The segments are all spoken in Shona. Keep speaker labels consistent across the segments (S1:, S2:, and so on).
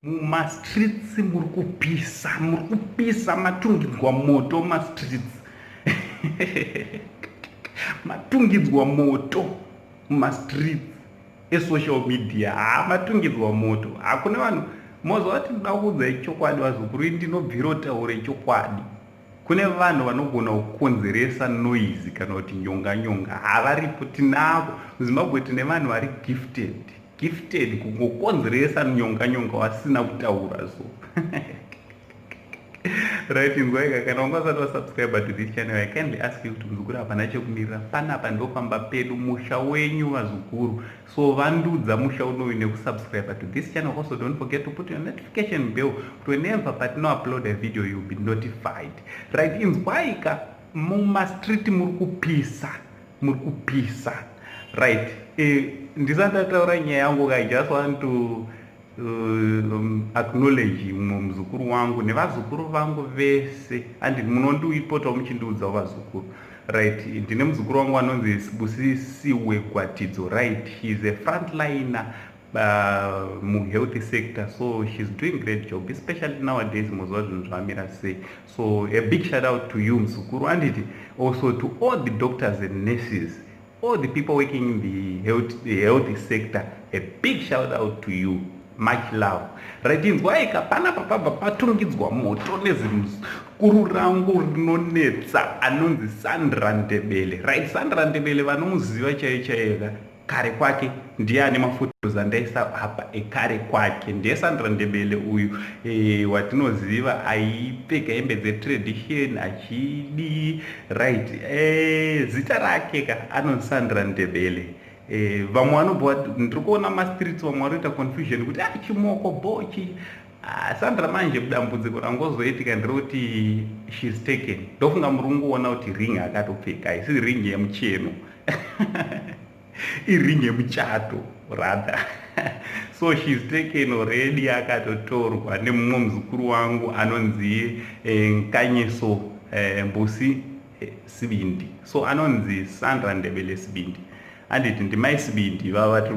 S1: Mumastreets muri kupisa matungidzwa moto mastreets matungidzwa moto mumastreets esocial media matungidzwa moto hakuna vanhu mozva vati ndoda kuudzai chokwadi vazukuru ndinobvira utaure chokwadi kune vanhu vanogona kukonzeresa noise kana kuti nyonga havaripo tinavo muzimbabwe tine vanhu vari gifted kungokonzeresa nyonga vasina kutaura so right inzwaika kana ungasati wasubscribe to this channel I kindly ask you kuti muzukuru hapana chekumirira panapa ndopamba pedu musha wenyu vazukuru so vandudza musha unoyu nekusubscribe to this channel. Also don't forget to put your notification bell kuti whenever patino upload a video you'll be notified. Right inzwaika mumastreet muri kupisa right ndisandataura nyaya yangu I just want to acknowledge muzukuru wangu nevazukuru vangu vese andi munondipotawo muchindiudzawo vazukuru right ndine muzukuru wangu anonzi Busisiwe Gwatidzo right he is a frontliner muhealth sector so she's doing great job especially nowadays muzva zvinhu zvamira sei so a big shout out to you muzukuru and also to all the doctors and nurses, all the people working in the health sector, a big shout out to you. Much love. Right inzwaika panapa pabva patungidzwa moto nezimukuru rangu rinonetsa anonzi Sandra Ndebele. Right, Sandra Ndebele vanomuziva chaiyo kare kwake ndiye ane mafotos andaisa hapa ekare kwake ndiye Sandra Ndebele uyu watinoziva aipfeka hembe dzetradition achidi right zita rake ka anonzi Sandra Ndebele. Vamwe vanobva ndiri kuona mastreets vamwe varikuita confusion kuti chimoko bochi Sandra manje dambudziko rangozoitika nderekuti she's taken ndofunga muri kungoona kuti ring akatopfeka haisi ring yemucheno iring yemuchato rather so she's taken already akatotorwa nemumwe muzukuru wangu anonzi Nkanyiso Mbusi Sibindi so anonzi Sandra Ndebele Sibindi anditi ndimai Sibindi vava tiri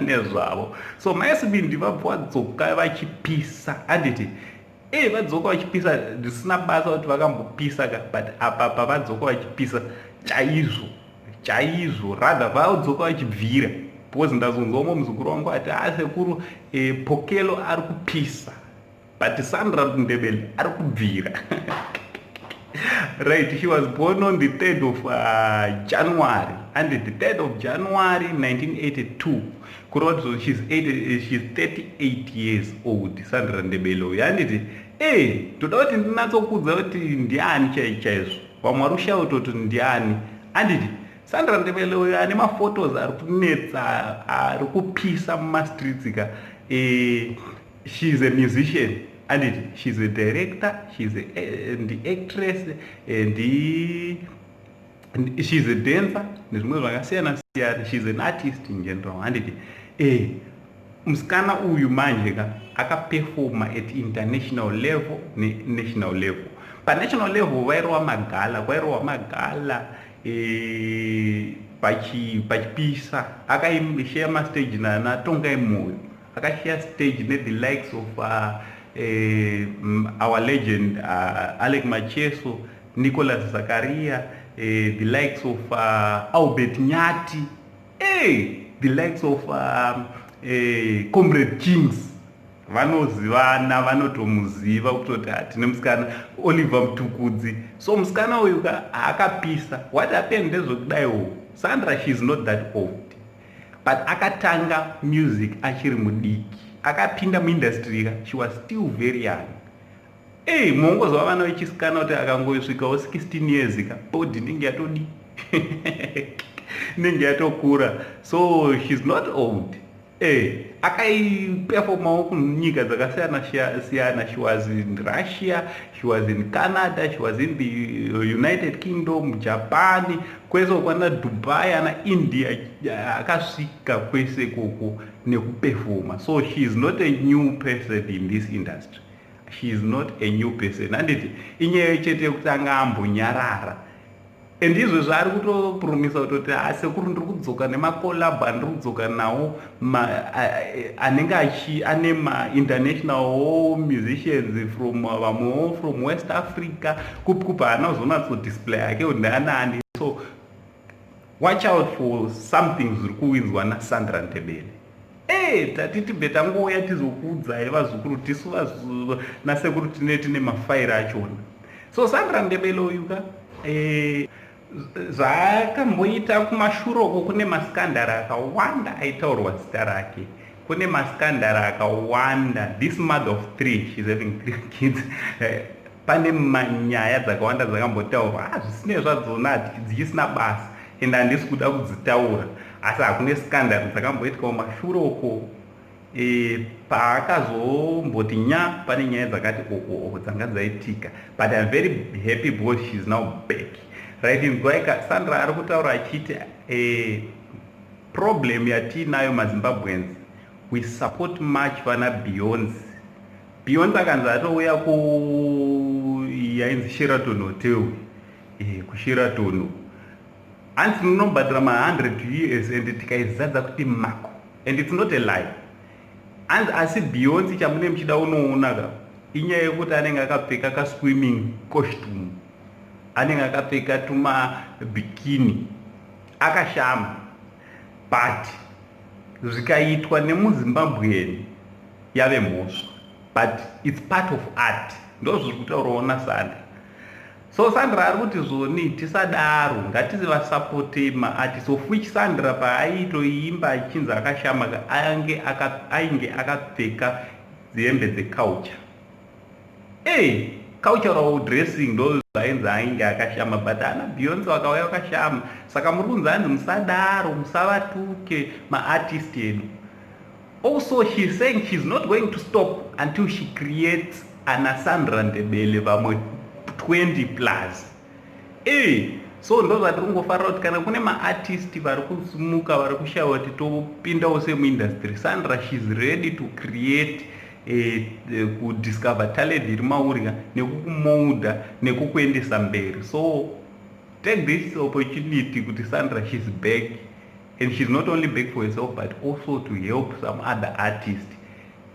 S1: nezvavo so mai Sibindi vabva vadzoka vachipisa anditi vadzoka vachipisa ndisina basa kuti vakambopisa ka but apa vadzoka vachipisa chaizvo rather vadzoka vachibvira because ndazonzwawo muzukuru wangu ati sekuru Pokelo ari kupisa but Sandra Ndebele ari kubvira right, she was born on the 3rd of January and the 3rd of January 1982 kuroti she's 38 years old Sandra Ndebele yanditi toda kuti ndinatsokudza kuti ndiani chaizvo vamwe vari kushauta kuti ndiani anditi Sandra Ndebele uyu ane mafotos ari kunetsa ari kupisa mumastreets ka she's a musician and she's a director, she's the actress, and she's a dancer, she's an artist in general. And musikana uyu manje akaperforma at international level national level. Pa national level vairwa magala pachipisa akaishare mastage na Tongai Moyo akashare stage ne the likes of our legend Alec Macheso, Nicholas Zakaria, the likes of Albert Nyati, the likes of Comrade Kings. Vanozivana vanotomuziva kutoti tine musikana Oliver Mtukudzi so musikana uyu akapisa what happened ndezvokudaiwo Sandra she's not that old but akatanga music achiri mudiki akapinda muindustry she was still very young muongozwa vana vechisikana kuti akangosvikawo 16 years ka body inenge yatodi inenge yatokura so she's not old akaiperformawo kunyika dzakasiyana she was in Russia, she was in Canada, she was in the United Kingdom, Japan, kwese kwana Dubai ana India akasvika kwese koko nekuperforma so she is not a new person in this industry, she is not a new person anditi inyaya chete kuti anga ambonyarara ndizvo zvaari kutopromisa kutoti sekuru ndiri kudzoka nemakolabha andiri kudzoka nawo anenge ane ma-international musicians from vamwewo from west africa kupi haana kuzonatsodisplay ake ndeanani. So watch out for something zviri kuwinzwa naSandra Ndebele. Tatiti betangouya tizokuudzai vazukuru tisu nasekuru tine mafairi achona. So Sandra Ndebele uyuka zvakamboita kumashuroko kune maskandara akawanda aitaurwa zita rake. Kune maskandara akawanda. This mother of 3, she's having 3 kids. Pane manyaya dzakawanda dzakambotaurwa zvisinei zvadzona dzisina basa ende handisi kuda kudzitaura, asi hakune skandari dzakamboitwa mumashuroko paakazomboti pane nyaya dzakati dzanga dzaitika. But I'm very happy because she's now back. Right, in Gwaika, Sandra ari kutaura achiti problem yatinayo maZimbabweans, we support much vana Beyonce. Beyonce akanzi atouya yainzi Sheraton Hotel, kuSheraton hanzi munobhadhira $100 and tikaizadza kuti mako, and it's not a lie. Hanzi asi Beyonce chamune muchida unoona inyaya yekuti anenge akapfeka kaswimming costume, anenge akapfeka tuma bikini akashama, but zvikaitwa nemuZimbabwean yave mhosva, but it's part of art. Ndo zviri kutaurawo naSandra. So Sandra ari kuti zvoni tisadaro, ngatisivasapoti maartists, of which Sandra paaitoimba achinzi akashama ainge akapfeka hembe dzeculture. Cultural dressing ndo zvainzi ainge akashama, but ana Beyonce vakauya vakashama. Saka muri kunzi hanzi musadaro, musavatuke maartist edu. Also, she's saying she's not going to stop until she creates ana Sandra Ndebele vamwe 20+. So ndo zvatiri kungofarira kuti kana kune maartist vari kusumuka vari kushayiwa kuti topindawo semuindustry, Sandra she's ready to create kudiscover talent iri mauri nekukumouda nekukuendesa mberi. So take this opportunity kuti Sandra she's back, and she's not only back for herself but also to help some other artists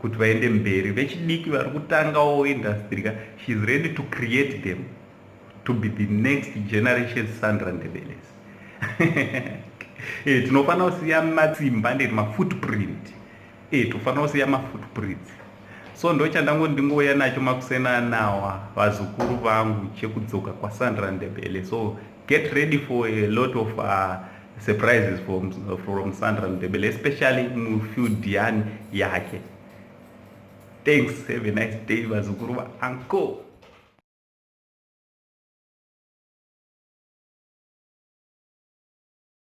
S1: kuti vaende mberi. Vechidiki vari kutangawo industry she's ready to create them to be the next generation Sandra Ndebeles. Tinofanira kusiya matsimba ndeti mafootprint. Tinofanira kusiya mafootprints. So ndo ndingouya nacho makusena nawa vazukuru vangu chekudzoka kwaSandra Ndebele. So get ready for a lot of surprises from Sandra Ndebele, especially mufield yake. Thanks, have a nice day vazukuru va uncle.